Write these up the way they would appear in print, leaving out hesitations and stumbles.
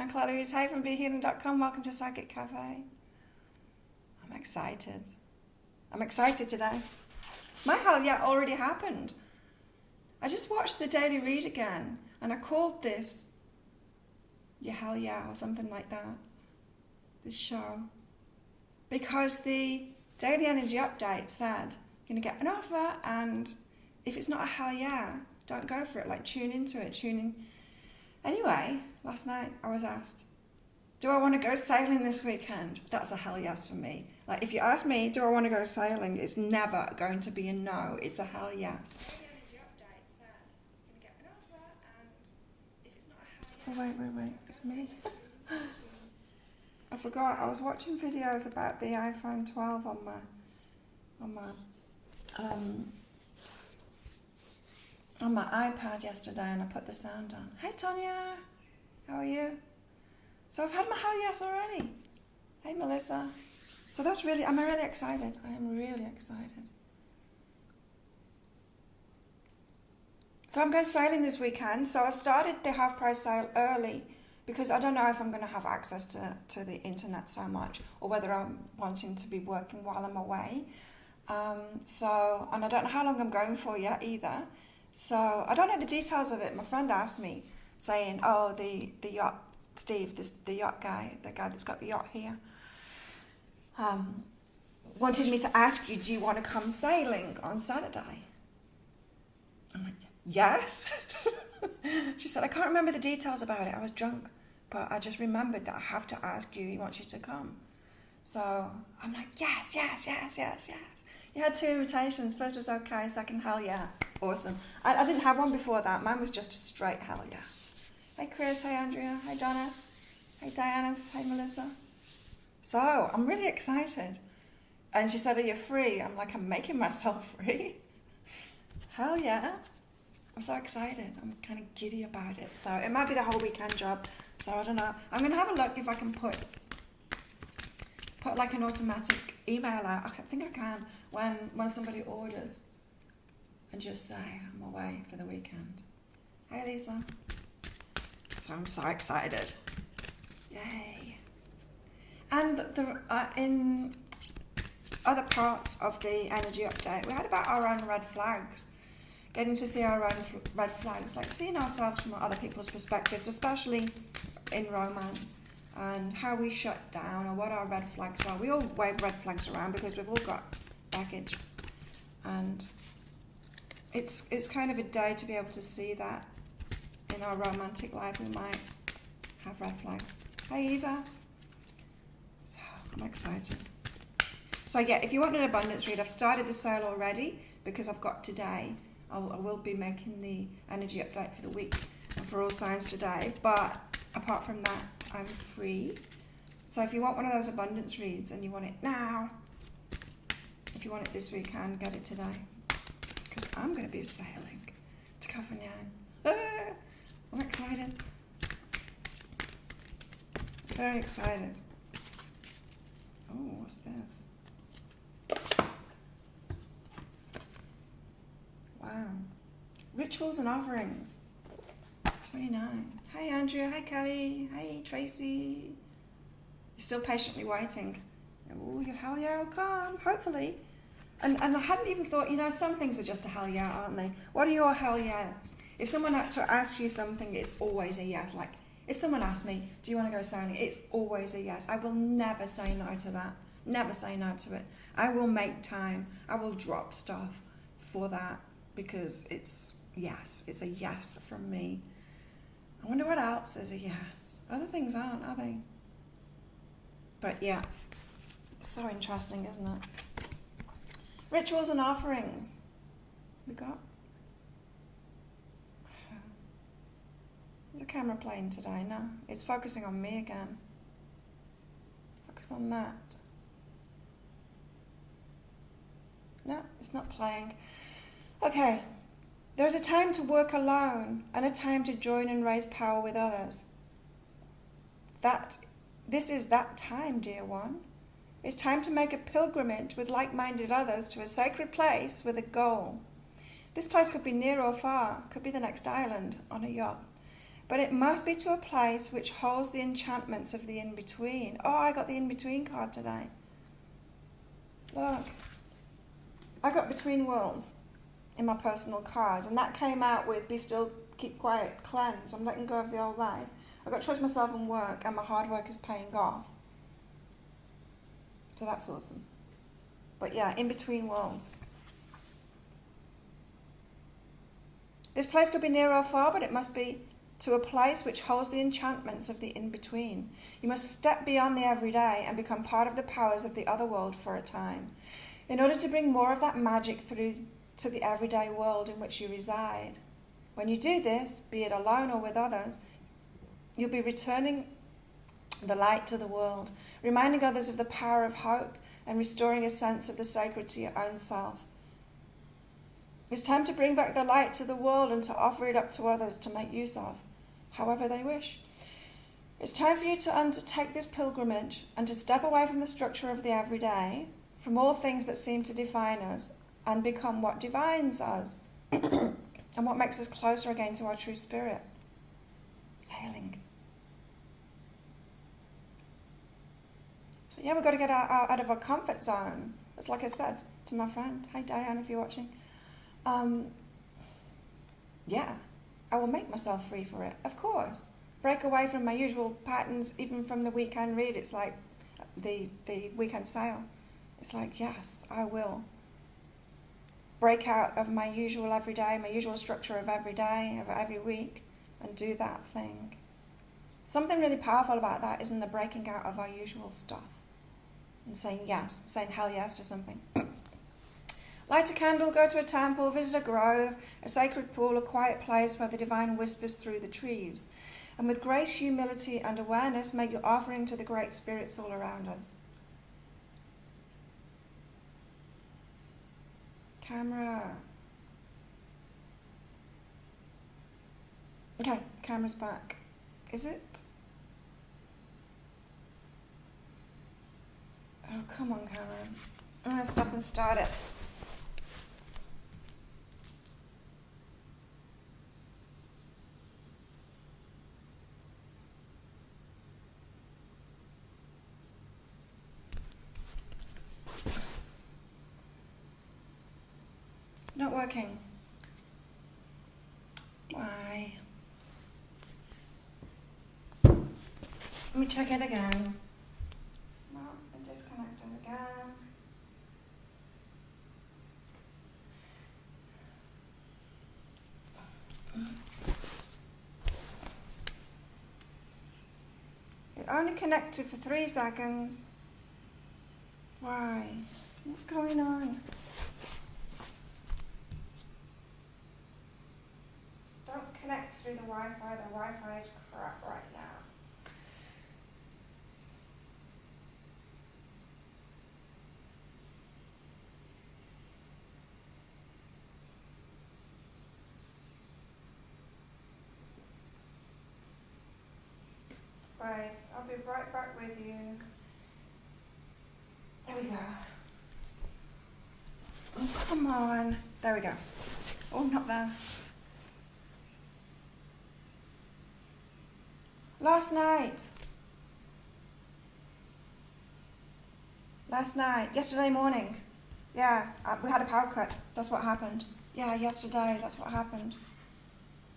Claudius. Hey from BeHealing.com. Welcome to Psychic Cafe. I'm excited. I'm excited today. My hell yeah already happened. I just watched the Daily Read again and I called this your hell yeah or something like that. This show. Because the Daily Energy Update said you're going to get an offer and if it's not a hell yeah, don't go for it. Like tune into it, tune in. Anyway, last night I was asked, do I want to go sailing this weekend? That's a hell yes for me. Like if you ask me, do I want to go sailing? It's never going to be a no. It's a hell yes. Oh, wait. It's me. I forgot. I was watching videos about the iPhone 12 on my iPad yesterday, and I put the sound on. Hey Tonya, how are you? So I've had my hell yes already. Hey Melissa. So I'm really excited. I am really excited. So I'm going sailing this weekend. So I started the half price sale early because I don't know if I'm going to have access to the internet so much or whether I'm wanting to be working while I'm away. And I don't know how long I'm going for yet either. So I don't know the details of it. My friend asked me saying, oh, the yacht, Steve, the yacht guy, the guy that's got the yacht here, wanted me to ask you, do you want to come sailing on Saturday? I'm like, yes. She said, I can't remember the details about it. I was drunk, but I just remembered that I have to ask you. He wants you to come. So I'm like, yes. You had 2 invitations. First was okay, second, hell yeah. Awesome. I didn't have one before that. Mine was just a straight hell yeah. Hey Chris, hey Andrea, hey Donna, hey Diana, hey Melissa. So I'm really excited. And she said, are you free? I'm like, I'm making myself free. Hell yeah. I'm so excited. I'm kind of giddy about it. So it might be the whole weekend job. So I don't know. I'm going to have a look if I can put like an automatic email out. I think I can when somebody orders and just say I'm away for the weekend. Hey Lisa. So I'm so excited. Yay. And in other parts of the energy update, we had about our own red flags. Getting to see our own red flags, like seeing ourselves from other people's perspectives, especially in romance, and how we shut down or what our red flags are. We all wave red flags around because we've all got baggage, and it's kind of a day to be able to see that in our romantic life. We might have red flags. Hey Eva. So I'm excited. So yeah, if you want an abundance read, I've started the sale already because I've got today. I will be making the energy update for the week and for all signs today. But apart from that, I'm free. So if you want one of those abundance reads and you want it now, if you want it this weekend, get it today. Because I'm going to be sailing to Copenhagen. I'm excited. Very excited. Oh, what's this? Wow. Rituals and offerings. 29. Hey Andrea, hey Kelly, hey Tracy. You're still patiently waiting. Oh, hell yeah, I'll come, hopefully. And I hadn't even thought, some things are just a hell yeah, aren't they? What are your hell yeahs? If someone had to ask you something, it's always a yes. Like, if someone asks me, do you want to go sailing? It's always a yes. I will never say no to that. Never say no to it. I will make time. I will drop stuff for that. Because it's yes, it's a yes from me. I wonder what else is a yes. Other things aren't, are they? But yeah, it's so interesting, isn't it? Rituals and offerings. We got? Is the camera playing today? No, it's focusing on me again. Focus on that. No, it's not playing. Okay, there's a time to work alone and a time to join and raise power with others. This is that time, dear one. It's time to make a pilgrimage with like-minded others to a sacred place with a goal. This place could be near or far, could be the next island on a yacht. but it must be to a place which holds the enchantments of the in-between. Oh, I got the in-between card today. Look. I got Between Worlds in my personal cards, and that came out with Be Still, Keep Quiet, Cleanse. I'm letting go of the old life. I've got to trust myself and work, and my hard work is paying off. So that's awesome. But yeah, In Between Worlds. This place could be near or far, but it must be to a place which holds the enchantments of the in-between. You must step beyond the everyday and become part of the powers of the other world for a time, in order to bring more of that magic through to the everyday world in which you reside. When you do this, be it alone or with others, you'll be returning the light to the world, reminding others of the power of hope and restoring a sense of the sacred to your own self. It's time to bring back the light to the world and to offer it up to others to make use of, however they wish. It's time for you to undertake this pilgrimage and to step away from the structure of the everyday, from all things that seem to define us, and become what defines us and what makes us closer again to our true spirit. Sailing. So yeah, we've got to get out of our comfort zone. It's like I said to my friend, hey Diane, if you're watching, yeah, I will make myself free for it, of course. Break away from my usual patterns, even from the weekend read. It's like the weekend sail. It's like, yes, I will break out of my usual everyday, my usual structure of every day, of every week, and do that thing. Something really powerful about that isn't the breaking out of our usual stuff and saying yes, saying hell yes to something. Light a candle, go to a temple, visit a grove, a sacred pool, a quiet place where the divine whispers through the trees. And with grace, humility, and awareness, make your offering to the great spirits all around us. Camera. Okay, camera's back. Is it? Oh, come on, camera. I'm going to stop and start it. Not working. Why? Let me check it again. No, I'm disconnected again. It only connected for 3 seconds. Why? What's going on? Don't connect through the Wi-Fi. The Wi-Fi is crap right now. Right, I'll be right back with you. There we go. Oh, come on. There we go. Oh, not there. Last night, yesterday morning. Yeah, we had a power cut. That's what happened. Yeah, yesterday, that's what happened.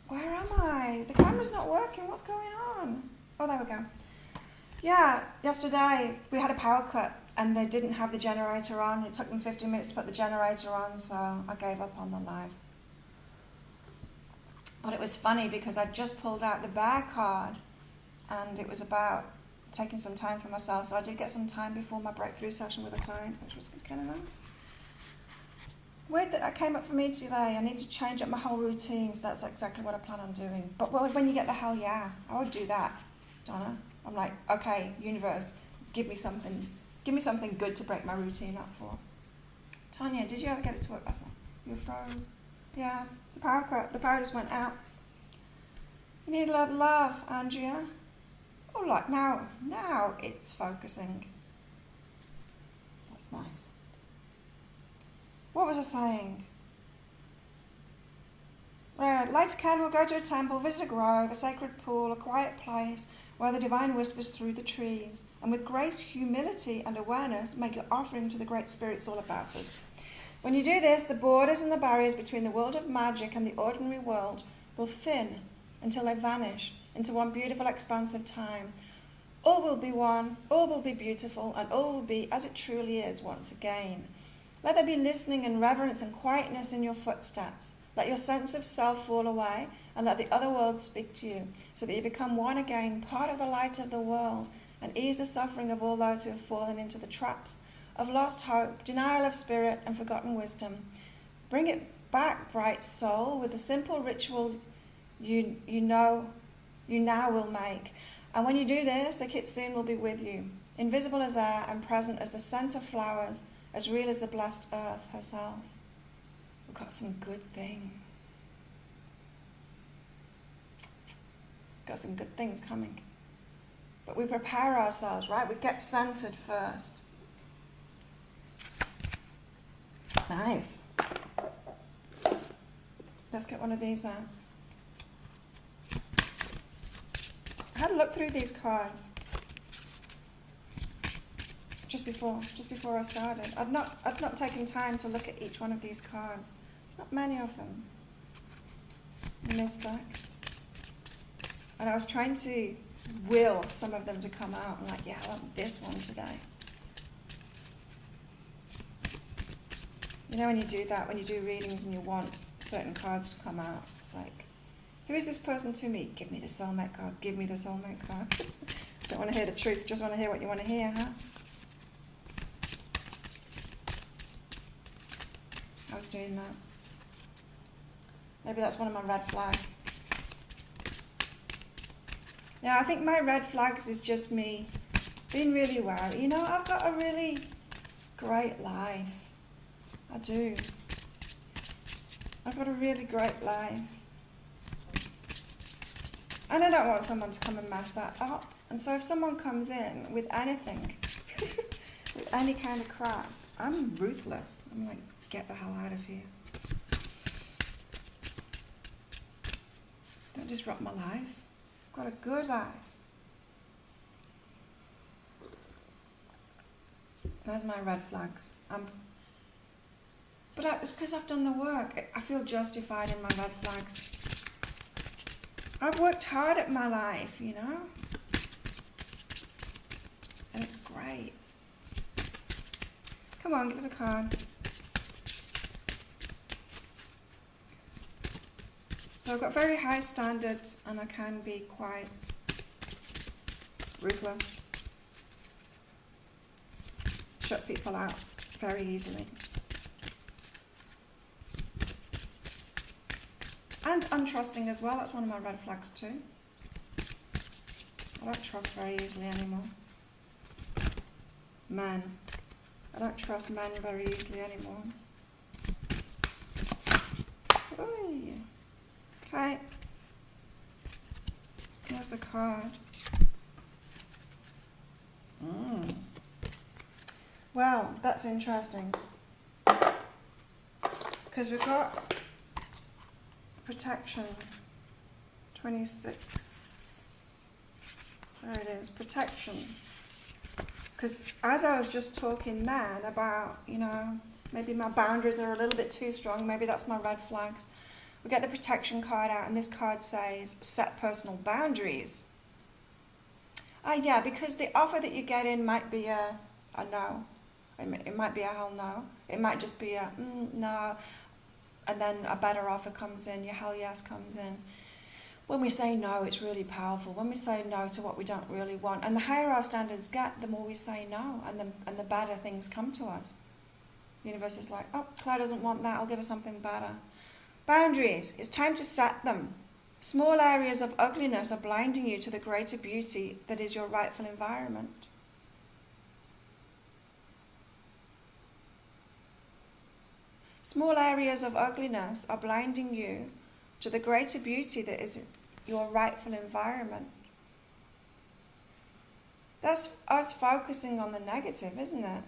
Where am I? The camera's not working. What's going on? Oh, there we go. Yeah, yesterday we had a power cut and they didn't have the generator on. It took them 15 minutes to put the generator on, so I gave up on the live. But it was funny because I just pulled out the bear card and it was about taking some time for myself. So I did get some time before my breakthrough session with a client, which was kind of nice. Weird that came up for me today. I need to change up my whole routine, so that's exactly what I plan on doing. But when you get the hell yeah, I would do that, Donna. I'm like, okay, universe, give me something good to break my routine up for. Tanya, did you ever get it to work last night? You froze. Yeah, the power just went out. You need a lot of love, Andrea. Oh, like now it's focusing. That's nice. What was I saying? Light a candle, go to a temple, visit a grove, a sacred pool, a quiet place where the divine whispers through the trees. And with grace, humility, and awareness, make your offering to the great spirits all about us. When you do this, the borders and the barriers between the world of magic and the ordinary world will thin until they vanish into one beautiful expanse of time. All will be one, all will be beautiful, and all will be as it truly is once again. Let there be listening and reverence and quietness in your footsteps. Let your sense of self fall away and let the other world speak to you, so that you become one again, part of the light of the world, and ease the suffering of all those who have fallen into the traps of lost hope, denial of spirit, and forgotten wisdom. Bring it back, bright soul, with the simple ritual you now will make. And when you do this, the kitsune will be with you, invisible as air and present as the scent of flowers, as real as the blessed earth herself. We've got some good things. Got some good things coming. But we prepare ourselves, right? We get centered first. Nice. Let's get one of these out. I had a look through these cards just before I started. I'd not taken time to look at each one of these cards. There's not many of them in this deck. And I was trying to will some of them to come out. I'm like, yeah, I want this one today. You know when you do that, when you do readings and you want certain cards to come out, it's like, who is this person to me? Give me the soulmate card. Give me the soulmate card. Don't want to hear the truth, just want to hear what you want to hear, huh? I was doing that. Maybe that's one of my red flags. Now, I think my red flags is just me being really aware. You know, I've got a really great life. I do. I've got a really great life. And I don't want someone to come and mess that up. And so if someone comes in with anything, with any kind of crap, I'm ruthless. I'm like, get the hell out of here. Don't disrupt my life. I've got a good life. There's my red flags. But it's because I've done the work. I feel justified in my red flags. I've worked hard at my life, you know? And it's great. Come on, give us a card. So I've got very high standards and I can be quite ruthless. Shut people out very easily. And untrusting as well, that's one of my red flags too. I don't trust very easily anymore. Men. I don't trust men very easily anymore. Oy. Okay. Here's the card. Well, that's interesting. Because we've got protection, 26, there it is, protection. Because as I was just talking then about, you know, maybe my boundaries are a little bit too strong, maybe that's my red flags. We get the protection card out and this card says, set personal boundaries. Yeah, because the offer that you get in might be a no. It might be a hell no. It might just be a no. And then a better offer comes in, your hell yes comes in. When we say no, it's really powerful. When we say no to what we don't really want, and the higher our standards get, the more we say no, and the better things come to us. The universe is like, oh, Claire doesn't want that, I'll give her something better. Boundaries, it's time to set them. Small areas of ugliness are blinding you to the greater beauty that is your rightful environment. Small areas of ugliness are blinding you to the greater beauty that is your rightful environment. That's us focusing on the negative, isn't it?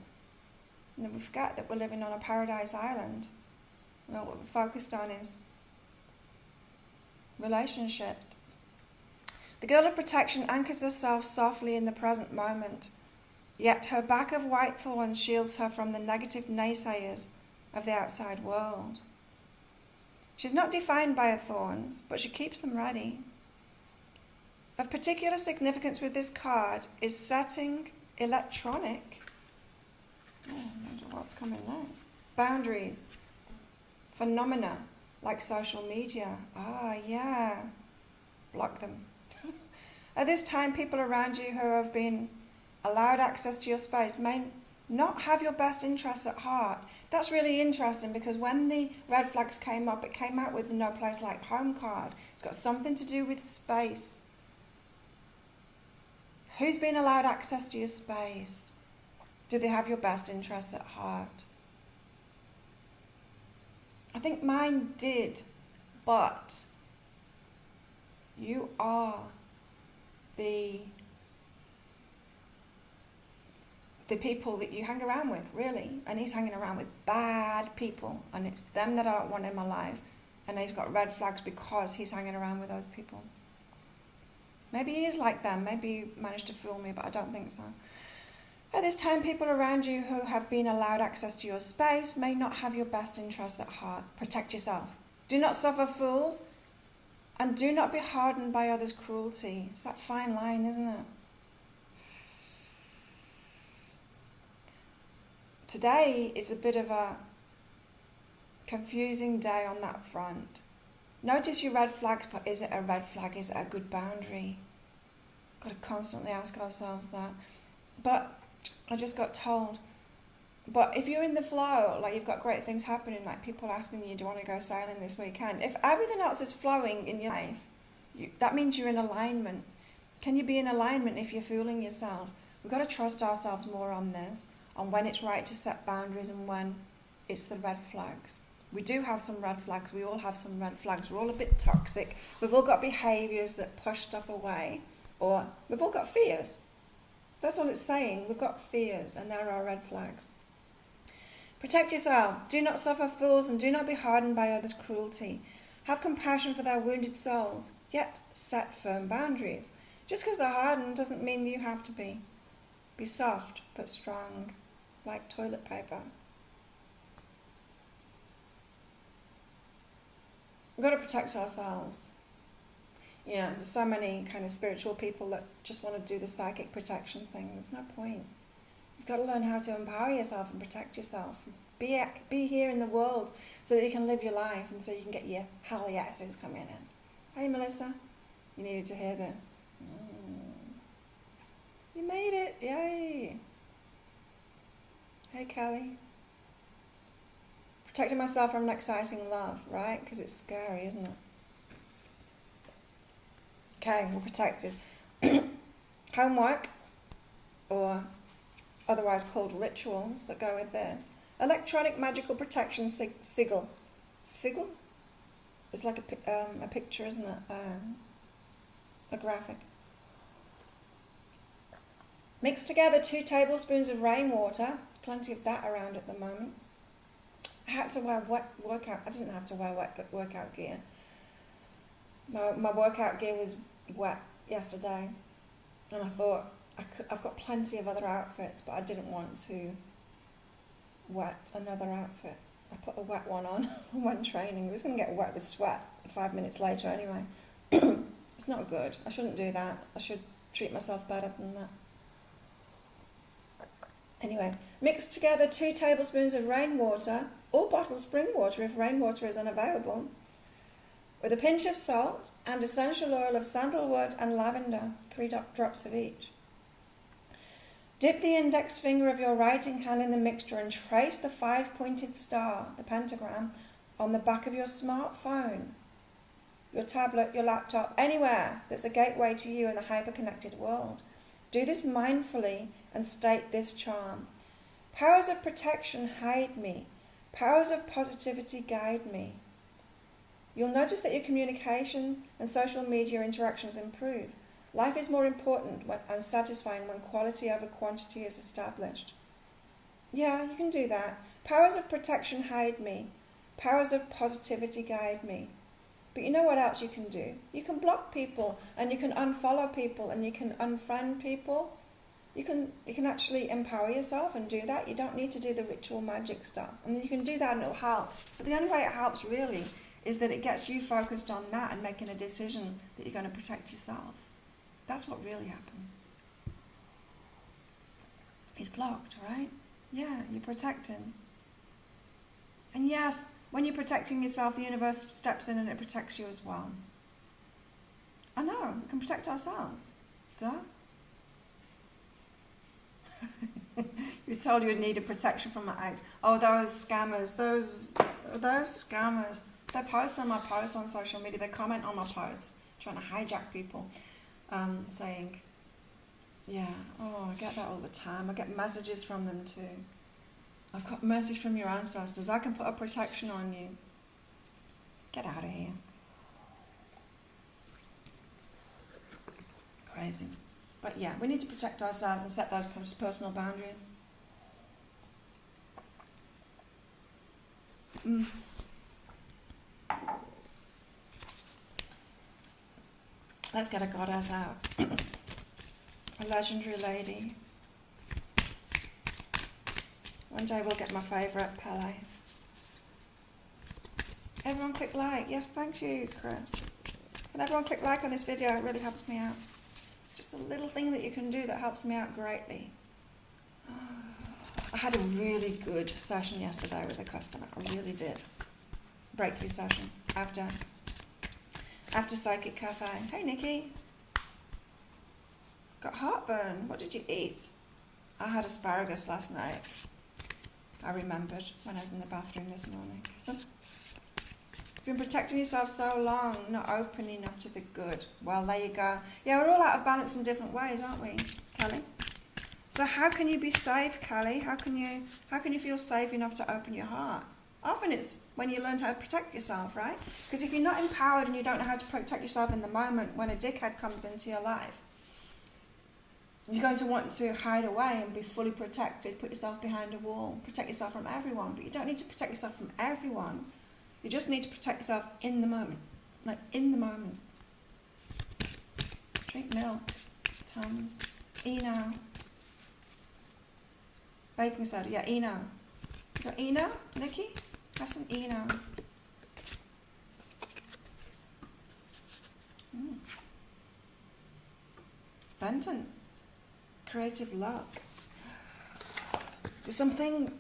And we forget that we're living on a paradise island. You know, what we're focused on is relationship. The girl of protection anchors herself softly in the present moment, yet her back of white thorns shields her from the negative naysayers of the outside world. She's not defined by her thorns, but she keeps them ready. Of particular significance with this card is setting electronic, I wonder what's coming next, boundaries, phenomena like social media. Block them. At this time, people around you who have been allowed access to your space may not have your best interests at heart. That's really interesting, because when the red flags came up, it came out with the No Place Like Home card. It's got something to do with space. Who's been allowed access to your space? Do they have your best interests at heart? I think mine did, but you are the people that you hang around with, really. And he's hanging around with bad people, and it's them that I don't want in my life. And he's got red flags because he's hanging around with those people. Maybe he is like them. Maybe you managed to fool me, but I don't think so. At this time, people around you who have been allowed access to your space may not have your best interests at heart. Protect yourself. Do not suffer fools, and do not be hardened by others' cruelty. It's that fine line, isn't it? Today is a bit of a confusing day on that front. Notice your red flags, but is it a red flag? Is it a good boundary? Got to constantly ask ourselves that. But I just got told, but if you're in the flow, like you've got great things happening, like people asking you, do you want to go sailing this weekend? If everything else is flowing in your life, that means you're in alignment. Can you be in alignment if you're fooling yourself? We've got to trust ourselves more on this, on when it's right to set boundaries and when it's the red flags. We do have some red flags. We all have some red flags. We're all a bit toxic. We've all got behaviours that push stuff away, or we've all got fears. That's all it's saying. We've got fears, and there are red flags. Protect yourself. Do not suffer fools, and do not be hardened by others' cruelty. Have compassion for their wounded souls, yet set firm boundaries. Just because they're hardened doesn't mean you have to be. Be soft but strong, like toilet paper. We've got to protect ourselves. You know, there's so many kind of spiritual people that just want to do the psychic protection thing. There's no point. You've got to learn how to empower yourself and protect yourself. Be here in the world so that you can live your life and so you can get your hell yeses coming in. Hey Melissa, you needed to hear this. You made it, yay. Hey Kelly. Protecting myself from an exciting love, right? Because it's scary, isn't it? Okay, we're protected. Homework, or otherwise called rituals that go with this. Electronic magical protection sigil. Sigil? It's like a picture, isn't it? A graphic. Mix together 2 tablespoons of rainwater. There's plenty of that around at the moment. I had to wear I didn't have to wear wet workout gear. My workout gear was wet yesterday, and I thought I've got plenty of other outfits, but I didn't want to wet another outfit. I put a wet one on when training. It was going to get wet with sweat 5 minutes later anyway. It's not good. I shouldn't do that. I should treat myself better than that. Anyway, mix together 2 tablespoons of rainwater or bottled spring water if rainwater is unavailable, with a pinch of salt and essential oil of sandalwood and lavender, 3 drops of each. Dip the index finger of your writing hand in the mixture and trace the 5-pointed star, the pentagram, on the back of your smartphone, your tablet, your laptop, anywhere that's a gateway to you in the hyper-connected world. Do this mindfully and state this charm. Powers of protection hide me. Powers of positivity guide me. You'll notice that your communications and social media interactions improve. Life is more important and satisfying when quality over quantity is established. Yeah, you can do that. Powers of protection hide me. Powers of positivity guide me. But you know what else you can do? You can block people, and you can unfollow people, and you can unfriend people. You can actually empower yourself and do that. You don't need to do the ritual magic stuff. I mean, you can do that and it'll help. But the only way it helps really is that it gets you focused on that and making a decision that you're going to protect yourself. That's what really happens. He's blocked, right? Yeah, you're protecting. And yes, when you're protecting yourself, the universe steps in and it protects you as well. I know, we can protect ourselves. Duh. You told you would need a protection from my ex. Oh, those scammers, those scammers. They post on my posts on social media, they comment on my posts, trying to hijack people, saying, yeah, oh, I get that all the time. I get messages from them too. I've got a message from your ancestors. I can put a protection on you. Get out of here. Crazy. But yeah, we need to protect ourselves and set those personal boundaries. Let's get a goddess out. A legendary lady. One day we'll get my favourite, Pele. Everyone click like. Yes, thank you, Chris. Can everyone click like on this video? It really helps me out. It's just a little thing that you can do that helps me out greatly. I had a really good session yesterday with a customer. I really did. Breakthrough session after Psychic Cafe. Hey, Nikki. Got heartburn. What did you eat? I had asparagus last night. I remembered when I was in the bathroom this morning. You've been protecting yourself so long, not open enough to the good. Well, there you go. Yeah, we're all out of balance in different ways, aren't we, Kelly? So how can you be safe, Kelly? How can you feel safe enough to open your heart? Often it's when you learn how to protect yourself, right? Because if you're not empowered and you don't know how to protect yourself in the moment when a dickhead comes into your life, you're going to want to hide away and be fully protected, put yourself behind a wall, protect yourself from everyone. But you don't need to protect yourself from everyone. You just need to protect yourself in the moment. Like in the moment. Drink milk, Tums. Eno. Baking soda, yeah, Eno. You got Eno, Nikki? Have some Eno. Benton. Creative luck. There's something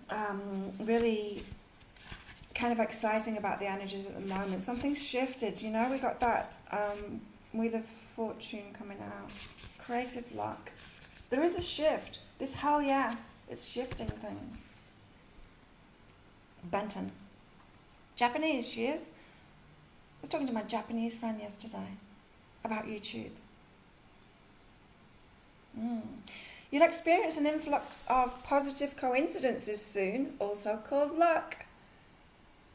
really kind of exciting about the energies at the moment. Something's shifted, you know, we got that Wheel of Fortune coming out. Creative luck. There is a shift. This hell yes, it's shifting things. Benton. Japanese, she is. I was talking to my Japanese friend yesterday about YouTube. You'll experience an influx of positive coincidences soon, also called luck,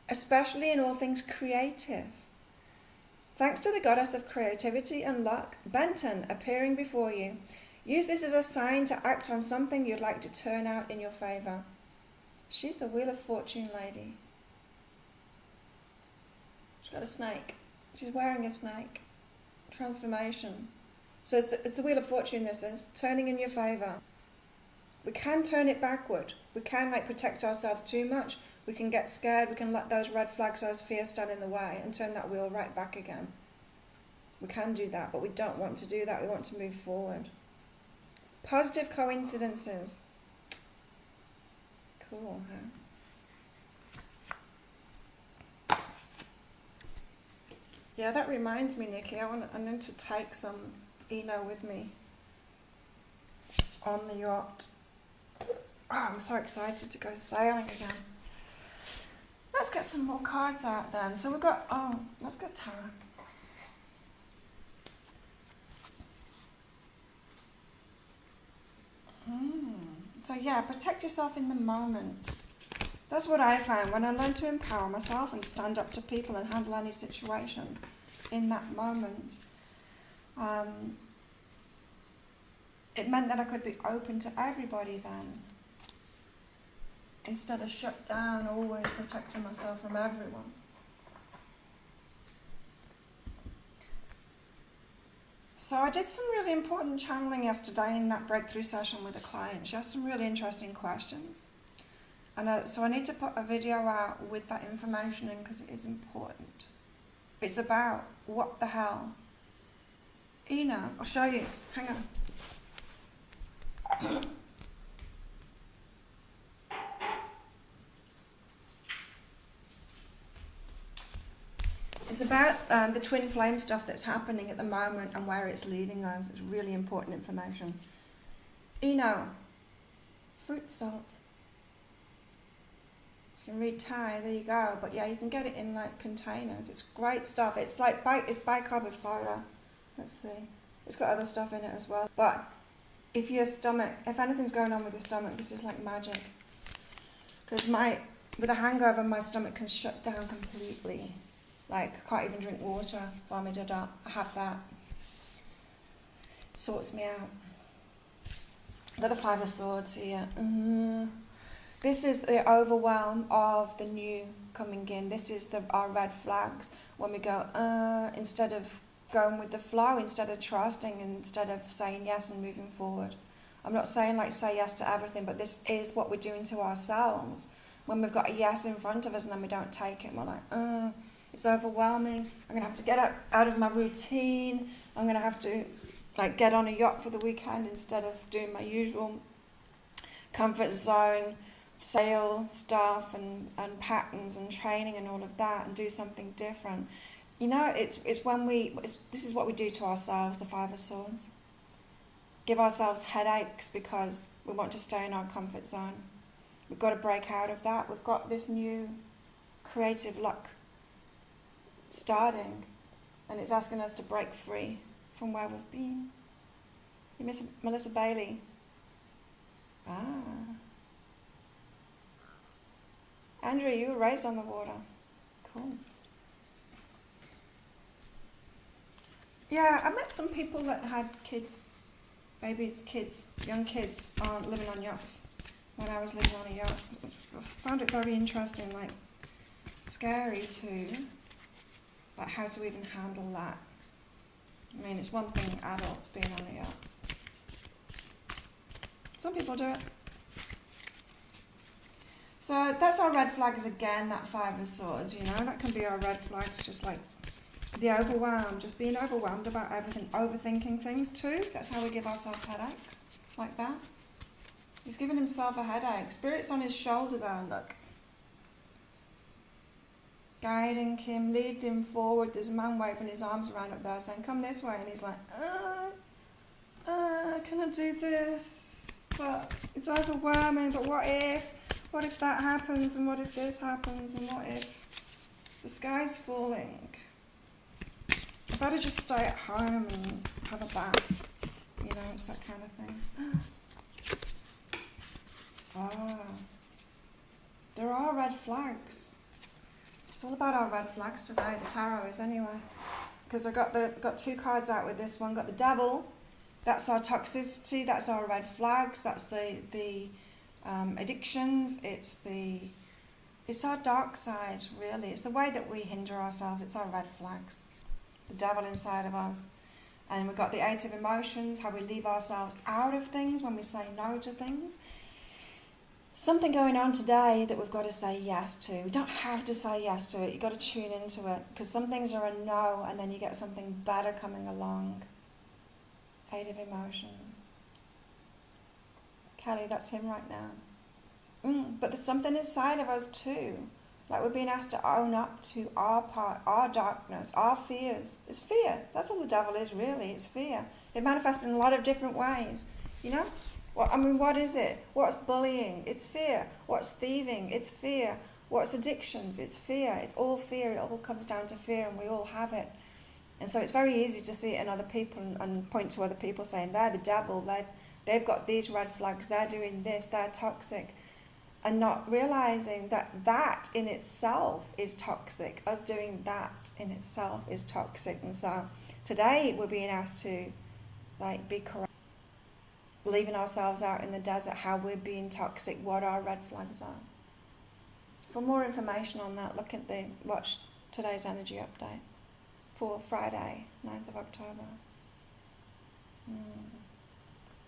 especially in all things creative. Thanks to the goddess of creativity and luck, Benton, appearing before you, use this as a sign to act on something you'd like to turn out in your favour. She's the Wheel of Fortune lady. She's got a snake. She's wearing a snake. Transformation. So it's the Wheel of Fortune, this is. Turning in your favour. We can turn it backward. We can protect ourselves too much. We can get scared. We can let those red flags, those fears stand in the way and turn that wheel right back again. We can do that, but we don't want to do that. We want to move forward. Positive coincidences. Cool, huh? Yeah, that reminds me, Nikki. I need to take some Eno with me on the yacht. Oh, I'm so excited to go sailing again. Let's get some more cards out then. So we've got, let's get tarot. So yeah, protect yourself in the moment. That's what I found when I learned to empower myself and stand up to people and handle any situation in that moment. It meant that I could be open to everybody then, instead of shut down, always protecting myself from everyone. So I did some really important channeling yesterday in that breakthrough session with a client. She asked some really interesting questions. And so I need to put a video out with that information in because it is important. It's about what the hell. I'll show you. Hang on. It's about the twin flame stuff that's happening at the moment and where it's leading us. It's really important information. Fruit salt. If you can read Thai, there you go. But yeah, you can get it in like containers. It's great stuff. It's like it's bicarb of soda. Let's see. It's got other stuff in it as well. But if anything's going on with your stomach, this is like magic. Because with a hangover, my stomach can shut down completely. Like, I can't even drink water, vomited up. I have that. Sorts me out. Got the Five of Swords here. This is the overwhelm of the new coming in. This is our red flags. When we go, instead of going with the flow, instead of trusting, instead of saying yes and moving forward. I'm not saying like say yes to everything, but this is what we're doing to ourselves. When we've got a yes in front of us and then we don't take it, and we're like, it's overwhelming. I'm going to have to get out of my routine. I'm going to have to like get on a yacht for the weekend instead of doing my usual comfort zone sale stuff and patterns and training and all of that, and do something different. This is what we do to ourselves, the Five of Swords. Give ourselves headaches because we want to stay in our comfort zone. We've got to break out of that. We've got this new creative luck starting, and it's asking us to break free from where we've been. You miss Melissa Bailey. Andrea, you were raised on the water. Cool. Yeah, I met some people that had kids, young kids, living on yachts when I was living on a yacht. I found it very interesting, like scary too. Like how to even handle that. I mean, it's one thing adults being on a yacht. Some people do it. So that's our red flags again, that Five of Swords, that can be our red flags, just like the overwhelm, just being overwhelmed about everything, overthinking things too. That's how we give ourselves headaches, like that. He's giving himself a headache. Spirit's on his shoulder there, look. Guiding him, leading him forward. There's a man waving his arms around up there saying, come this way. And he's like, can I do this? But it's overwhelming, but what if? What if that happens? And what if this happens? And what if the sky's falling? I better just stay at home and have a bath. It's that kind of thing. There are red flags. It's all about our red flags today, the tarot is anyway. Because I got two cards out with this one. Got the Devil, that's our toxicity, that's our red flags, that's the addictions, it's our dark side, really. It's the way that we hinder ourselves, it's our red flags. The devil inside of us. And we've got the Eight of Emotions, how we leave ourselves out of things when we say no to things. Something going on today that we've got to say yes to. We don't have to say yes to it. You've got to tune into it. Because some things are a no, and then you get something better coming along. Eight of Emotions. Kelly, that's him right now. But there's something inside of us too. Like we're being asked to own up to our part, our darkness, our fears. It's fear. That's all the devil is, really. It's fear. It manifests in a lot of different ways. What is it? What's bullying? It's fear. What's thieving? It's fear. What's addictions? It's fear. It's all fear. It all comes down to fear, and we all have it. And so it's very easy to see it in other people and point to other people saying, they're the devil, they've got these red flags, they're doing this, they're toxic. And not realizing that in itself is toxic. Us doing that in itself is toxic. And so today we're being asked to be correct. Leaving ourselves out in the desert, how we're being toxic, what our red flags are. For more information on that, watch today's energy update for Friday, 9th of October.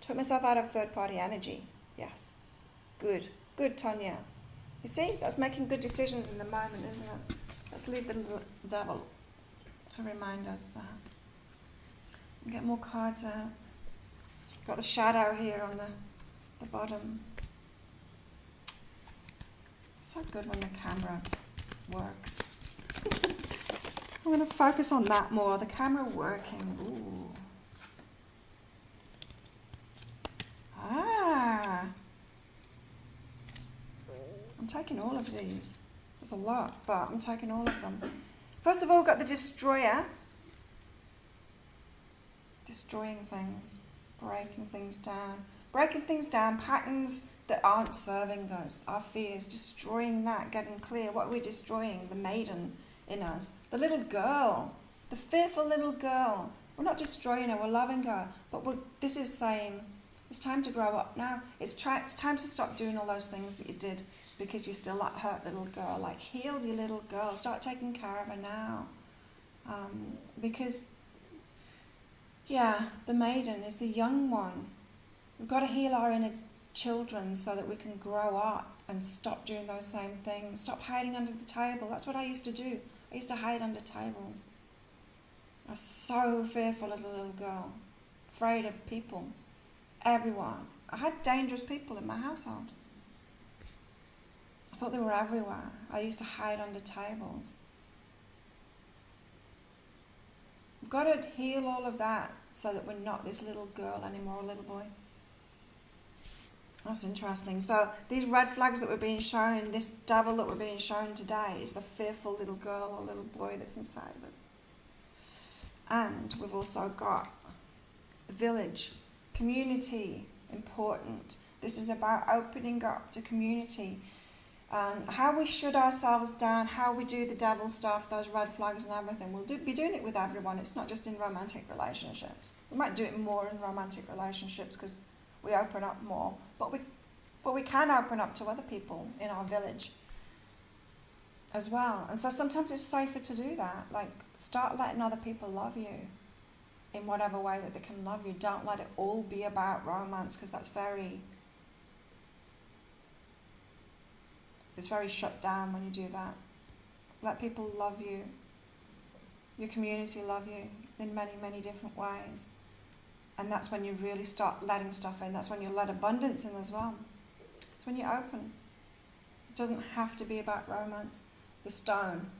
Took myself out of third-party energy. Yes. Good. Good, Tanya. You see, that's making good decisions in the moment, isn't it? Let's leave the little devil to remind us that. And get more cards out. Got the shadow here on the bottom. So good when the camera works. I'm going to focus on that more. The camera working. Ooh. Ah. I'm taking all of these. There's a lot, but I'm taking all of them. First of all, we've got the destroyer. Destroying things. Breaking things down. Breaking things down, patterns that aren't serving us. Our fears, destroying that, getting clear. What are we destroying? The maiden in us. The little girl. The fearful little girl. We're not destroying her, we're loving her. But this is saying, it's time to grow up now. It's time to stop doing all those things that you did because you're still that hurt little girl. Like, heal your little girl. Start taking care of her now. Because, yeah, the maiden is the young one. We've got to heal our inner children so that we can grow up and stop doing those same things. Stop hiding under the table. That's what I used to do. I used to hide under tables. I was so fearful as a little girl. Afraid of people. Everyone. I had dangerous people in my household. I thought they were everywhere. I used to hide under tables. We've got to heal all of that so that we're not this little girl anymore, or little boy. That's interesting. So these red flags that we're being shown, this devil that we're being shown today is the fearful little girl or little boy that's inside of us. And we've also got village, community, important. This is about opening up to community. How we shut ourselves down, how we do the devil stuff, those red flags and everything. We'll be doing it with everyone. It's not just in romantic relationships. We might do it more in romantic relationships because we open up more. But we can open up to other people in our village as well. And so sometimes it's safer to do that. Like, start letting other people love you in whatever way that they can love you. Don't let it all be about romance, because that's it's very shut down when you do that. Let people love you. Your community love you in many, many different ways. And that's when you really start letting stuff in. That's when you let abundance in as well. It's when you're open. It doesn't have to be about romance. The stone,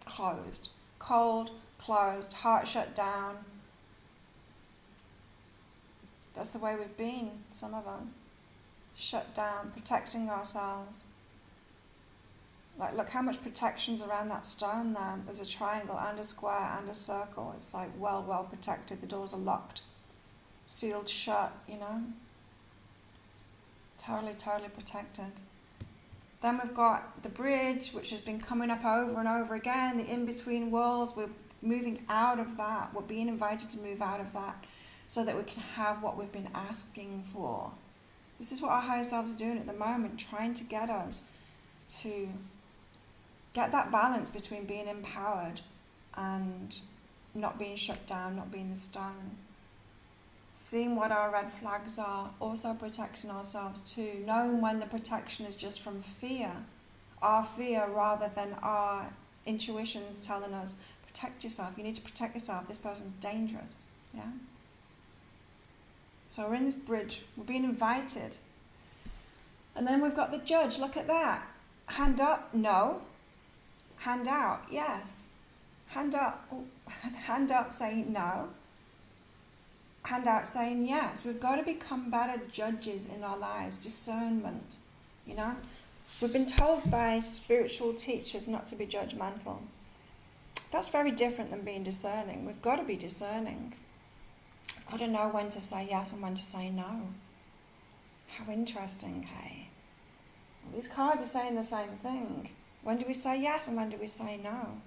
closed. Cold, closed, heart shut down. That's the way we've been, some of us. Shut down, protecting ourselves. Like, look how much protection's around that stone there. There's a triangle and a square and a circle. It's like well protected. The doors are locked, sealed shut, you know. Totally protected. Then we've got the bridge, which has been coming up over and over again. The in-between walls, we're moving out of that. We're being invited to move out of that so that we can have what we've been asking for. This is what our higher selves are doing at the moment, trying to get us to get that balance between being empowered and not being shut down, not being the stone. Seeing what our red flags are, also protecting ourselves too, knowing when the protection is just from fear, our fear rather than our intuitions telling us, protect yourself, you need to protect yourself, this person's dangerous, yeah? So we're in this bridge, we're being invited. And then we've got the judge, look at that. Hand up, no. Hand out, yes. Hand up saying no. Hand out saying yes. We've got to become better judges in our lives, discernment, you know. We've been told by spiritual teachers not to be judgmental. That's very different than being discerning. We've got to be discerning. We've got to know when to say yes and when to say no. How interesting, hey? Well, these cards are saying the same thing. When do we say yes and when do we say no?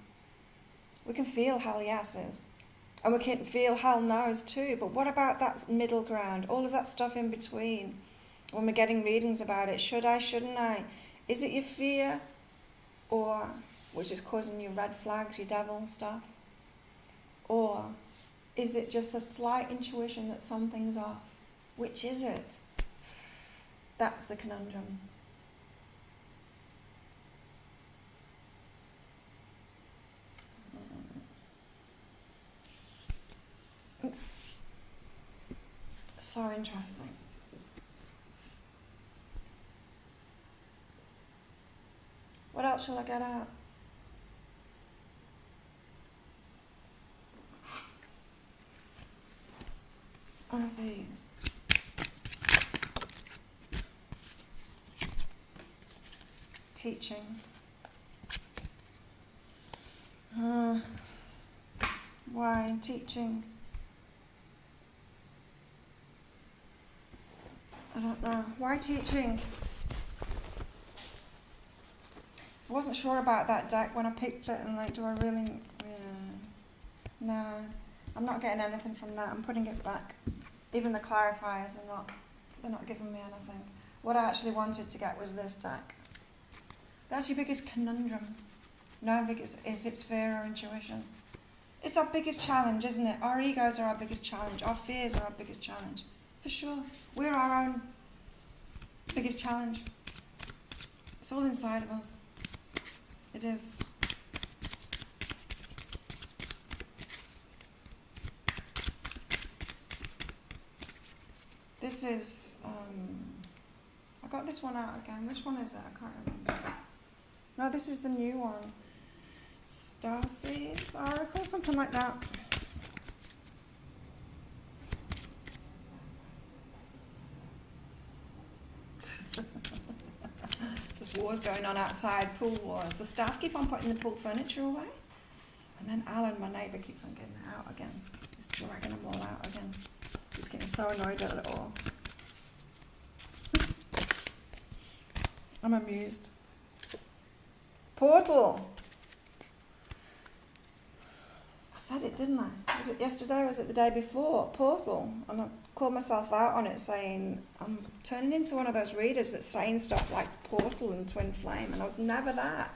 We can feel hell yeses. And we can feel hell no's too. But what about that middle ground? All of that stuff in between. When we're getting readings about it. Should I, shouldn't I? Is it your fear? Or, which is causing you red flags, your devil stuff? Or is it just a slight intuition that something's off? Which is it? That's the conundrum. It's so interesting. What else shall I get out? One of these. Teaching. Why teaching? I don't know. Why teaching? I wasn't sure about that deck when I picked it, and like, do I really? Yeah. No, I'm not getting anything from that. I'm putting it back. Even the clarifiers they're not giving me anything. What I actually wanted to get was this deck. That's your biggest conundrum. No, if it's fear or intuition. It's our biggest challenge, isn't it? Our egos are our biggest challenge. Our fears are our biggest challenge. For sure. We're our own biggest challenge. It's all inside of us. It is. This is, I got this one out again. Which one is it? I can't remember. No, this is the new one. Starseeds Oracle, something like that. There's wars going on outside, pool wars. The staff keep on putting the pool furniture away. And then Alan, my neighbour, keeps on getting it out again. He's dragging them all out again. He's getting so annoyed at it all. I'm amused. Portal. I said it, didn't I? Was it yesterday or was it the day before? Portal. And I called myself out on it saying, I'm turning into one of those readers that's saying stuff like portal and twin flame, and I was never that.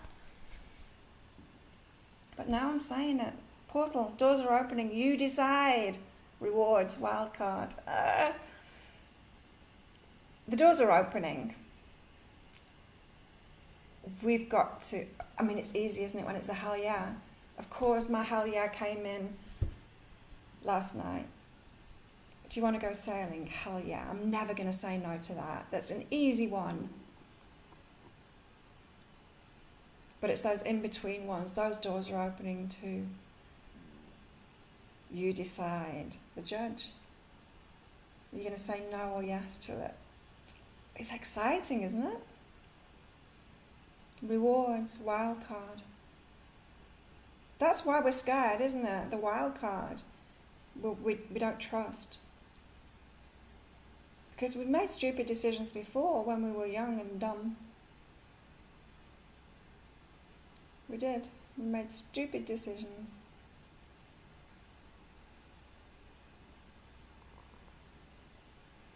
But now I'm saying it. Portal. Doors are opening. You decide. Rewards. Wild card. The doors are opening. We've got to, I mean, it's easy, isn't it, when it's a hell yeah? Of course, my hell yeah came in last night. Do you want to go sailing? Hell yeah. I'm never going to say no to that. That's an easy one. But it's those in-between ones. Those doors are opening too. You decide. The judge. You're going to say no or yes to it. It's exciting, isn't it? Rewards, wild card. That's why we're scared, isn't it? The wild card. We don't trust. Because we've made stupid decisions before when we were young and dumb. We did. We made stupid decisions.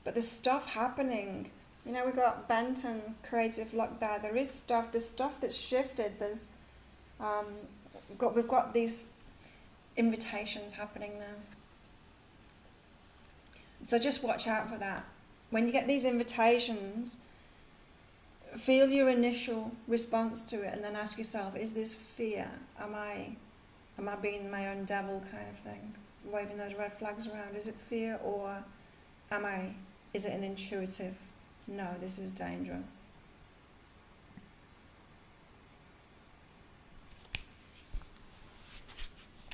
But there's stuff happening. You know, we've got Benton, creative luck there. There is stuff. There's stuff that's shifted. There's, we've got these invitations happening now. So just watch out for that. When you get these invitations, feel your initial response to it, and then ask yourself: is this fear? Am I being my own devil kind of thing, waving those red flags around? Is it fear, or is it an intuitive? No, this is dangerous.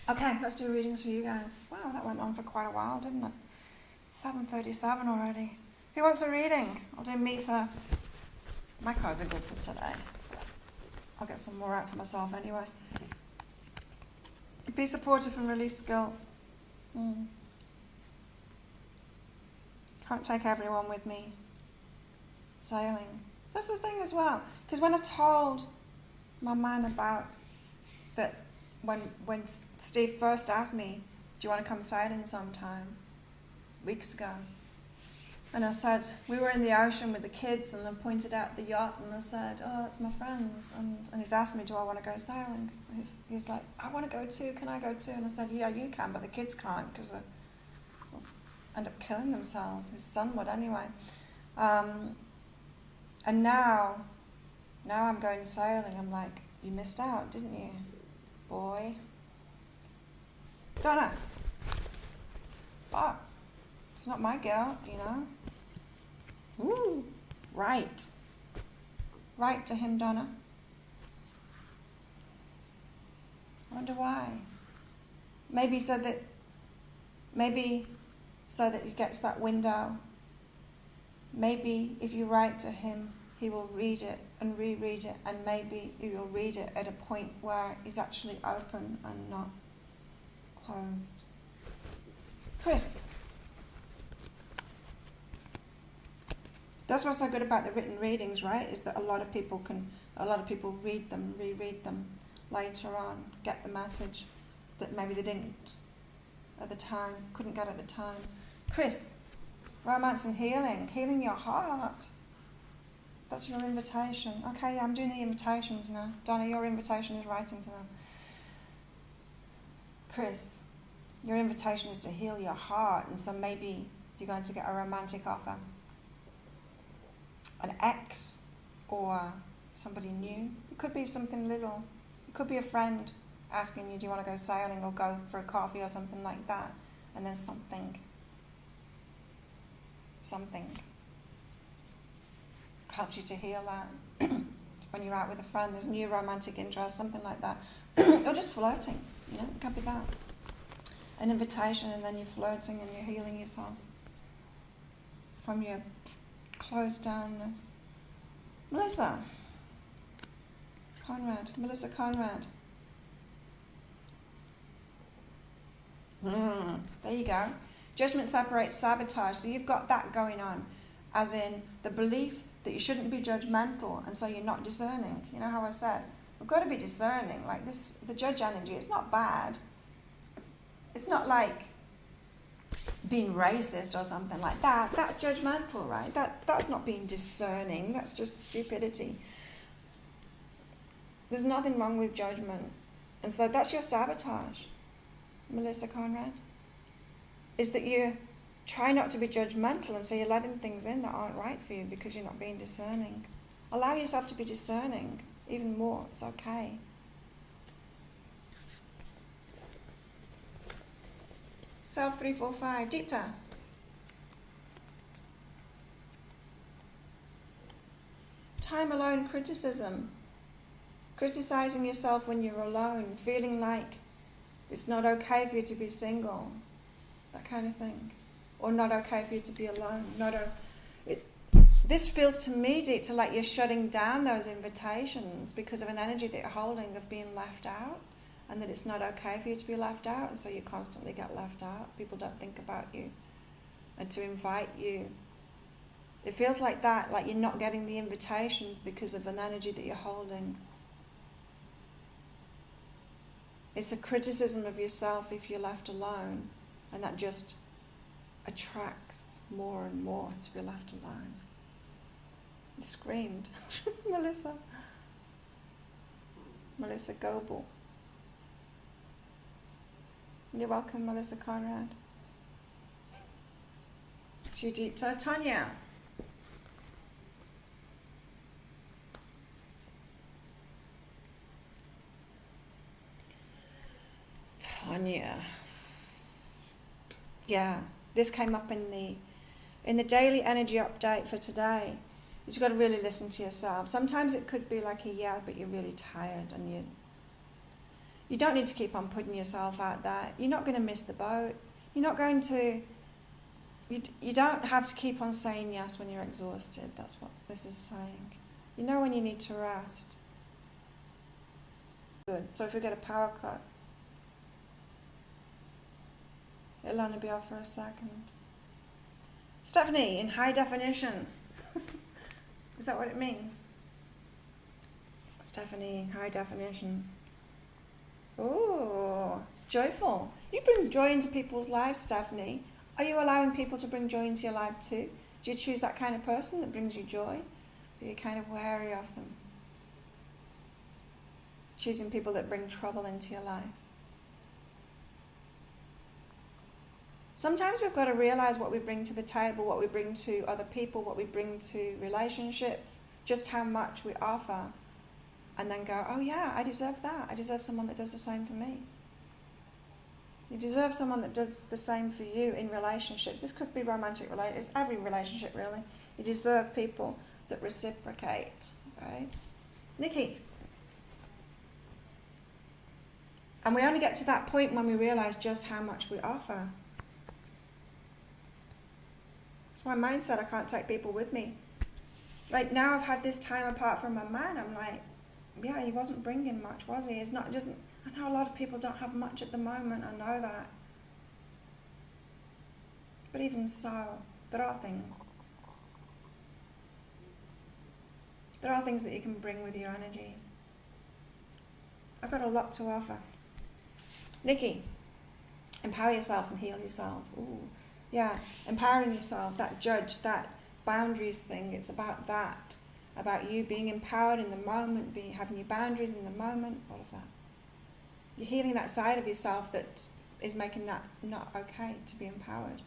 Okay, let's do readings for you guys. Wow, that went on for quite a while, didn't it? 7:37 already. Who wants a reading? I'll do me first. My cards are good for today. I'll get some more out for myself anyway. Be supportive and release guilt. Can't take everyone with me. Sailing. That's the thing as well. Because when I told my man about that, when Steve first asked me, do you want to come sailing sometime? Weeks ago. And I said, we were in the ocean with the kids, and I pointed out the yacht, and I said, oh, that's my friends. And he's asked me, do I want to go sailing? He's like, I want to go too, can I go too? And I said, yeah, you can, but the kids can't, because they'll end up killing themselves. His son would anyway. And now I'm going sailing. I'm like, you missed out, didn't you, boy? Donna. But it's not my guilt, you know. Ooh, right. Right to him, Donna. I wonder why. Maybe so that he gets that window. Maybe if you write to him, he will read it and reread it, and maybe he will read it at a point where he's actually open and not closed. Chris. That's what's so good about the written readings, right? Is that a lot of people read them, reread them later on, get the message that maybe they didn't at the time, couldn't get at the time. Chris, romance and healing your heart. That's your invitation. Okay, I'm doing the invitations now. Donna, your invitation is writing to them. Chris, your invitation is to heal your heart, and so maybe you're going to get a romantic offer. An ex or somebody new. It could be something little. It could be a friend asking you, do you want to go sailing or go for a coffee or something like that. And then something helps you to heal that. When you're out with a friend, there's new romantic interest, something like that. Or just flirting, you know, it could be that. An invitation, and then you're flirting and you're healing yourself from your closed downness. Melissa Conrad. There you go. Judgment separates sabotage. So you've got that going on, as in the belief that you shouldn't be judgmental, and so you're not discerning. You know how I said, we've got to be discerning. Like this, the judge energy, it's not bad. It's not like being racist or something like that. That's judgmental, right? That's not being discerning. That's just stupidity. There's nothing wrong with judgment. And so that's your sabotage, Melissa Conrad. Is that you try not to be judgmental, and so you're letting things in that aren't right for you because you're not being discerning. Allow yourself to be discerning even more. It's okay. Self 345, Deepta. Time alone criticism. Criticizing yourself when you're alone, feeling like it's not okay for you to be single, that kind of thing. Or not okay for you to be alone. This feels to me, Deepta, like you're shutting down those invitations because of an energy that you're holding of being left out. And that it's not okay for you to be left out, and so you constantly get left out. People don't think about you and to invite you. It feels like that, like you're not getting the invitations because of an energy that you're holding. It's a criticism of yourself if you're left alone, and that just attracts more and more to be left alone. You screamed. Melissa Goebel. You're welcome, Melissa Conrad. It's you, Deepta. Tanya. Yeah, this came up in the daily energy update for today. You've got to really listen to yourself. Sometimes it could be like but you're really tired, and you don't need to keep on putting yourself out there. You're not going to miss the boat. You're not going to... You don't have to keep on saying yes when you're exhausted. That's what this is saying. You know when you need to rest. Good. So if we get a power cut, it'll only be off for a second. Stephanie, in high definition. Is that what it means? Stephanie, in high definition. Oh, joyful. You bring joy into people's lives, Stephanie. Are you allowing people to bring joy into your life too? Do you choose that kind of person that brings you joy? Or are you kind of wary of them? Choosing people that bring trouble into your life. Sometimes we've got to realize what we bring to the table, what we bring to other people, what we bring to relationships, just how much we offer, and then go, oh yeah, I deserve that. I deserve someone that does the same for me. You deserve someone that does the same for you in relationships. This could be romantic relationships, every relationship really. You deserve people that reciprocate, right? Nikki. And we only get to that point when we realise just how much we offer. It's my mindset, I can't take people with me. Like now I've had this time apart from my man, I'm like, yeah, he wasn't bringing much, was he? I know a lot of people don't have much at the moment, I know that. But even so, there are things. There are things that you can bring with your energy. I've got a lot to offer. Nikki, empower yourself and heal yourself. Ooh, yeah, empowering yourself, that judge, that boundaries thing, it's about that. About you being empowered in the moment, having your boundaries in the moment, all of that. You're healing that side of yourself that is making that not okay to be empowered.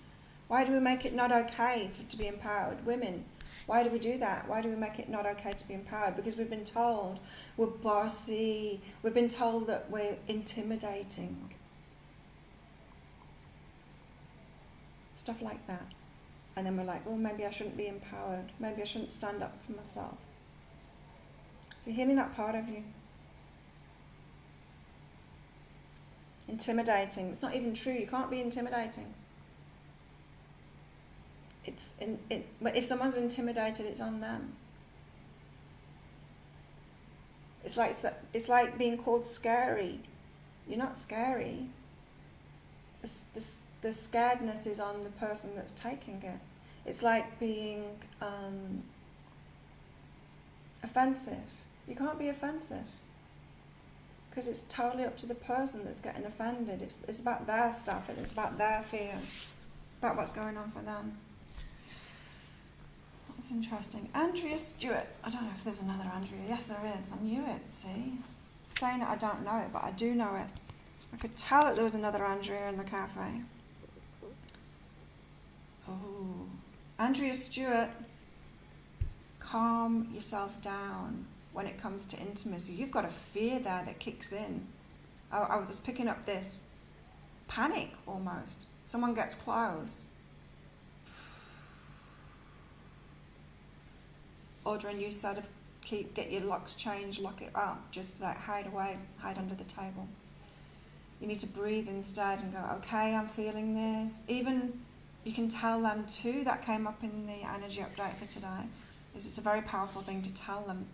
Why do we make it not okay to be empowered? Women, why do we do that? Why do we make it not okay to be empowered? Because we've been told we're bossy. We've been told that we're intimidating. Stuff like that. And then we're like, oh, maybe I shouldn't be empowered. Maybe I shouldn't stand up for myself. So you're healing that part of you. Intimidating. It's not even true. You can't be intimidating. But if someone's intimidated, it's on them. It's like being called scary. You're not scary. The scaredness is on the person that's taking it. It's like being offensive. You can't be offensive. Because it's totally up to the person that's getting offended. It's about their stuff and it's about their fears. About what's going on for them. That's interesting. Andrea Stewart. I don't know if there's another Andrea. Yes, there is. I knew it, see? Saying it, I don't know it, but I do know it. I could tell that there was another Andrea in the cafe. Oh. Andrea Stewart, calm yourself down when it comes to intimacy. You've got a fear there that kicks in. I was picking up this panic almost. Someone gets close. Order a new set of get your locks changed, lock it up, just like hide away, hide under the table. You need to breathe instead and go, okay, I'm feeling this. Even you can tell them too, that came up in the energy update for today, is it's a very powerful thing to tell them,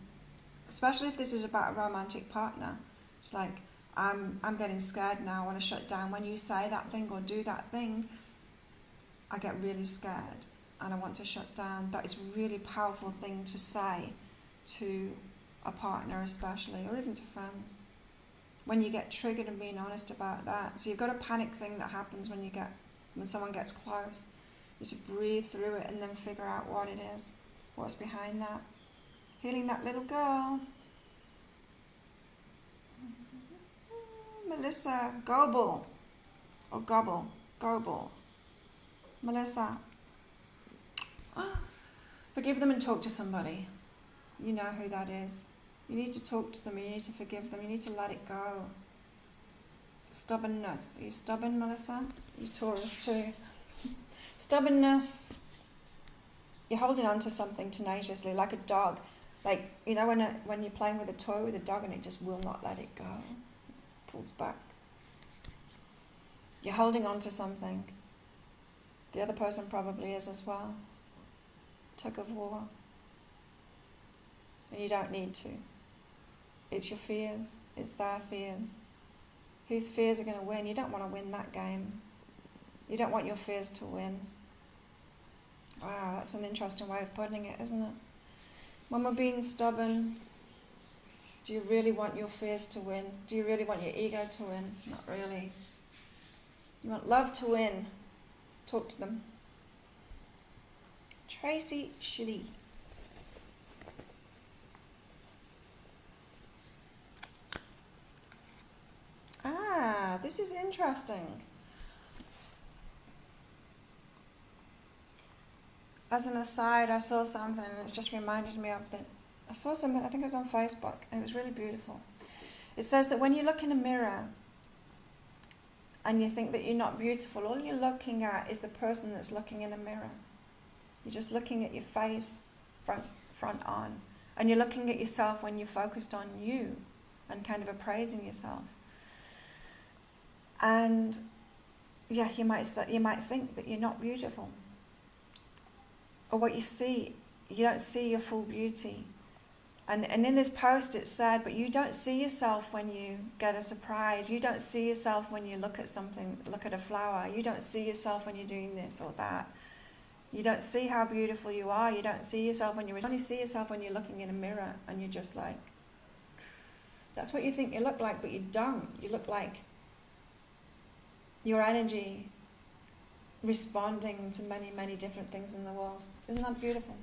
especially if this is about a romantic partner. It's like, I'm getting scared now, I want to shut down. When you say that thing or do that thing, I get really scared and I want to shut down. That is a really powerful thing to say to a partner especially, or even to friends. When you get triggered and being honest about that. So you've got a panic thing that happens when someone gets close. You just breathe through it and then figure out what it is, what's behind that. Healing that little girl. Melissa Goebel, or Goebel. Melissa. Forgive them and talk to somebody. You know who that is. You need to talk to them, you need to forgive them, you need to let it go. Stubbornness. Are you stubborn, Melissa? You Taurus too. Stubbornness. You're holding on to something tenaciously, like a dog. Like, you know when you're playing with a toy with a dog and it just will not let it go. It pulls back. You're holding on to something. The other person probably is as well. Tug of war. And you don't need to. It's your fears. It's their fears. Whose fears are going to win? You don't want to win that game. You don't want your fears to win. Wow, that's an interesting way of putting it, isn't it? When we're being stubborn, do you really want your fears to win? Do you really want your ego to win? Not really. You want love to win. Talk to them. Tracy Shilly. This is interesting. As an aside, I saw something and it's just reminded me of that. I saw something, I think it was on Facebook, and it was really beautiful. It says that when you look in a mirror and you think that you're not beautiful, all you're looking at is the person that's looking in a mirror. You're just looking at your face front on. And you're looking at yourself when you're focused on you and kind of appraising yourself. And yeah, you might think that you're not beautiful. Or what you see, you don't see your full beauty. And in this post it said, but you don't see yourself when you get a surprise. You don't see yourself when you look at something, look at a flower. You don't see yourself when you're doing this or that. You don't see how beautiful you are. You don't see yourself when you only see yourself when you're looking in a mirror and you're just like, that's what you think you look like, but you don't. You look like your energy responding to many, many different things in the world. Isn't that beautiful?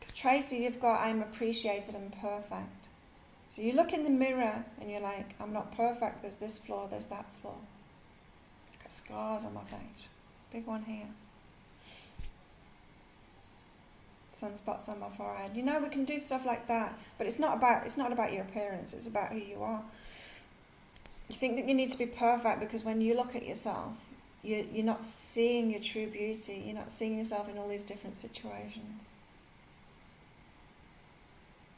Because Tracy, you've got, I'm appreciated and perfect. So you look in the mirror and you're like, I'm not perfect, there's this flaw, there's that flaw. I've got scars on my face. Big one here. Sunspots on my forehead. You know, we can do stuff like that, but it's not about your appearance, it's about who you are. You think that you need to be perfect because when you look at yourself, you're not seeing your true beauty, you're not seeing yourself in all these different situations.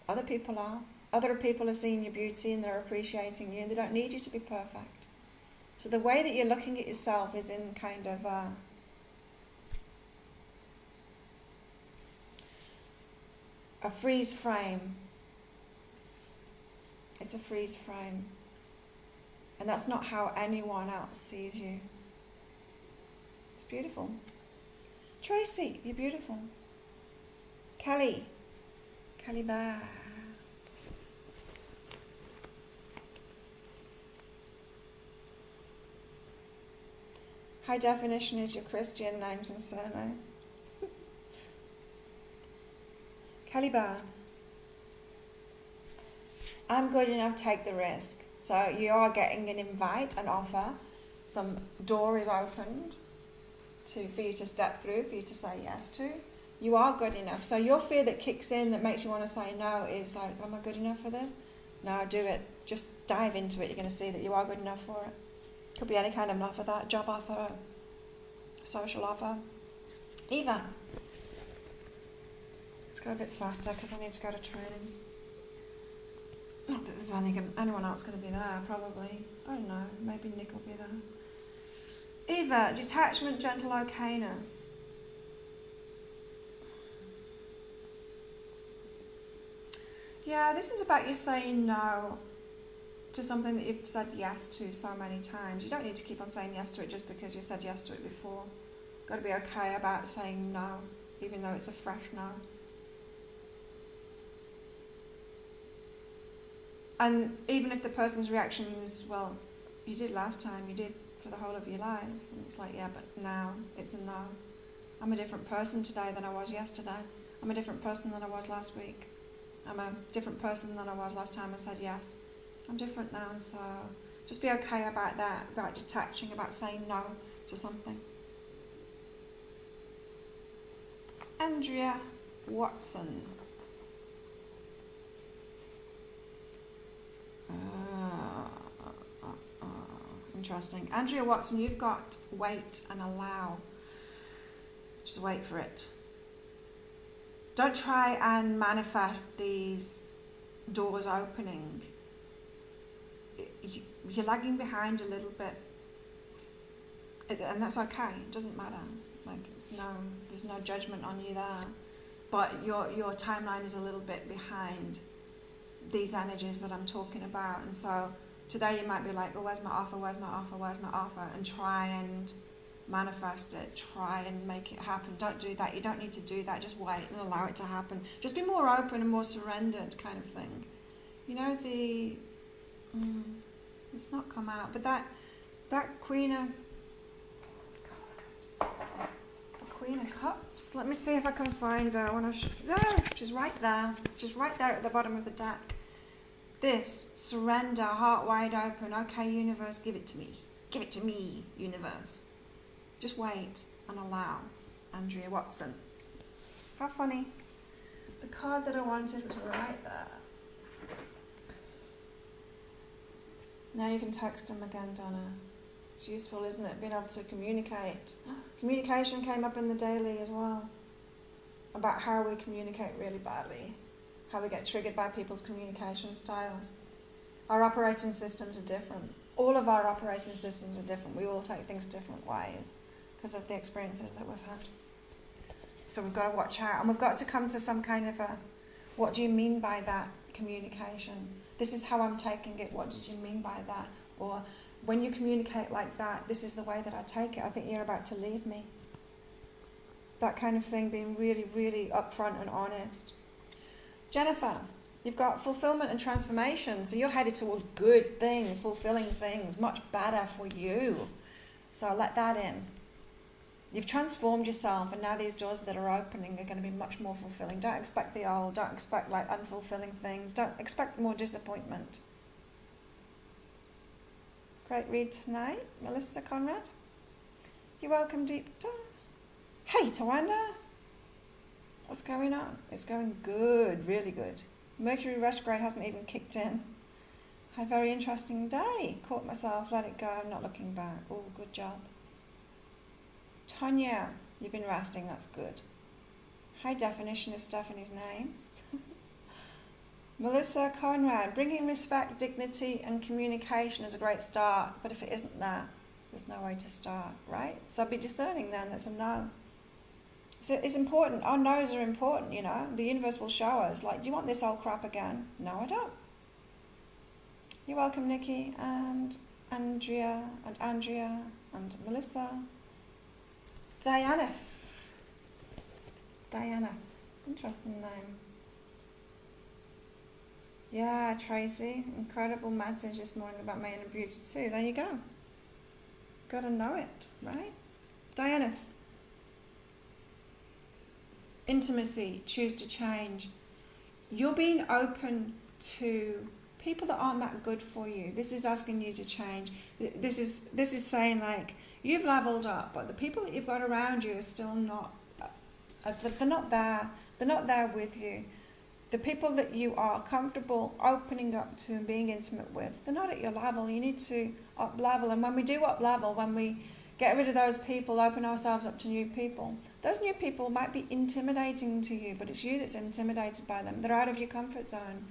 Other people are. Other people are seeing your beauty and they're appreciating you and they don't need you to be perfect. So the way that you're looking at yourself is in kind of a freeze frame. It's a freeze frame. And that's not how anyone else sees you. It's beautiful. Tracy, you're beautiful. Kelly Bear. High definition is your Christian names and surname. Kelly Bear. I'm good enough, take the risk. So you are getting an invite, an offer. Some door is opened for you to step through, for you to say yes to. You are good enough. So your fear that kicks in that makes you want to say no is like, am I good enough for this? No, do it. Just dive into it. You're going to see that you are good enough for it. Could be any kind of offer, that job offer, social offer. Eva. Let's go a bit faster because I need to go to training. Not that there's anyone else going to be there, probably. I don't know. Maybe Nick will be there. Eva, detachment, gentle okayness. Yeah, this is about you saying no to something that you've said yes to so many times. You don't need to keep on saying yes to it just because you said yes to it before. You've got to be okay about saying no, even though it's a fresh no. And even if the person's reaction is, well, you did last time, you did for the whole of your life. And it's like, yeah, but now it's a no. I'm a different person today than I was yesterday. I'm a different person than I was last week. I'm a different person than I was last time I said yes. I'm different now, so just be okay about that, about detaching, about saying no to something. Andrea Watson. Interesting. Andrea Watson, you've got wait and allow. Just wait for it. Don't try and manifest these doors opening. You're lagging behind a little bit. And that's okay. It doesn't matter. Like there's no judgment on you there. But your timeline is a little bit behind these energies that I'm talking about. And so today you might be like, oh, where's my offer, where's my offer, where's my offer? And try and manifest it, try and make it happen. Don't do that. You don't need to do that. Just wait and allow it to happen. Just be more open and more surrendered kind of thing. You know, it's not come out, but that Queen of Cups, the Queen of Cups, So let me see if I can find her. She's right there. She's right there at the bottom of the deck. This, surrender, heart wide open. Okay, universe, give it to me. Give it to me, universe. Just wait and allow. Andrea Watson. How funny. The card that I wanted was right there. Now you can text them again, Donna. It's useful, isn't it? Being able to communicate. Communication came up in the daily as well. About how we communicate really badly. How we get triggered by people's communication styles. Our operating systems are different. All of our operating systems are different. We all take things different ways because of the experiences that we've had. So we've got to watch out. And we've got to come to some kind of a, what do you mean by that communication? This is how I'm taking it. What did you mean by that? Or when you communicate like that, this is the way that I take it. I think you're about to leave me. That kind of thing, being really, really upfront and honest. Jennifer, you've got fulfillment and transformation. So you're headed toward good things, fulfilling things, much better for you. So let that in. You've transformed yourself, and now these doors that are opening are going to be much more fulfilling. Don't expect the old. Don't expect like unfulfilling things. Don't expect more disappointment. Great read tonight, Melissa Conrad. You're welcome, Deep. Hey, Tawanda. What's going on? It's going good, really good. Mercury retrograde hasn't even kicked in. Had a very interesting day. Caught myself, let it go, not looking back. Oh, good job. Tonya, you've been resting, that's good. High definition is Stephanie's name. Melissa Conrad, bringing respect, dignity and communication is a great start, but if it isn't there, there's no way to start, right? So be discerning then, that's a no. So it's important, our no's are important, you know. The universe will show us, like, do you want this old crap again? No, I don't. You're welcome, Nikki, and Andrea, and Melissa. Diana, interesting name. Yeah, Tracy, incredible message this morning about my inner beauty too. There you go. Gotta know it, right? Diana. Intimacy, choose to change. You're being open to people that aren't that good for you. This is asking you to change. This is saying like, you've leveled up, but the people that you've got around you are still not, they're not there. They're not there with you. The people that you are comfortable opening up to and being intimate with, they're not at your level. You need to up level. And when we do up level, when we get rid of those people, open ourselves up to new people, those new people might be intimidating to you, but it's you that's intimidated by them. They're out of your comfort zone.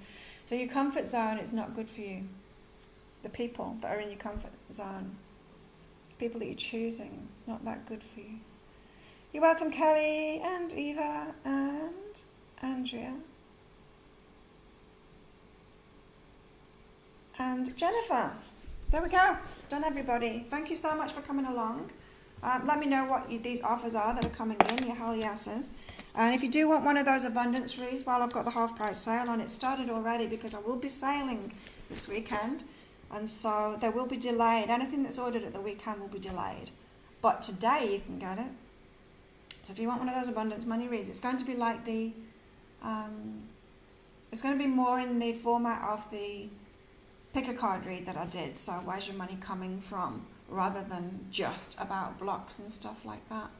So your comfort zone is not good for you. The people that are in your comfort zone, people that you're choosing, it's not that good for you. You're welcome, Kelly and Eva and Andrea and Jennifer. There we go. Done, everybody. Thank you so much for coming along. Let me know what these offers are that are coming in, your hell yeses. And if you do want one of those abundance reads, well, I've got the half price sale on. It started already because I will be sailing this weekend. And so they will be delayed. Anything that's ordered at the weekend will be delayed. But today you can get it. So if you want one of those abundance money reads, it's going to be like the, it's going to be more in the format of the pick a card read that I did. So where's your money coming from? Rather than just about blocks and stuff like that.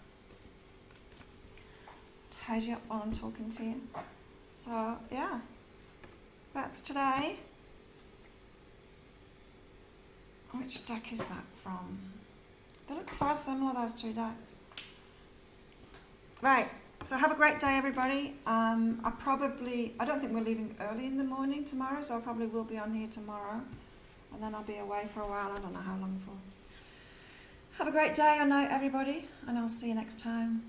Let's tidy up while I'm talking to you. So yeah, that's today. Which deck is that from? They look so similar, those two decks. Right, so have a great day, everybody. I don't think we're leaving early in the morning tomorrow, so I probably will be on here tomorrow. And then I'll be away for a while, I don't know how long for. Have a great day or night, everybody, and I'll see you next time.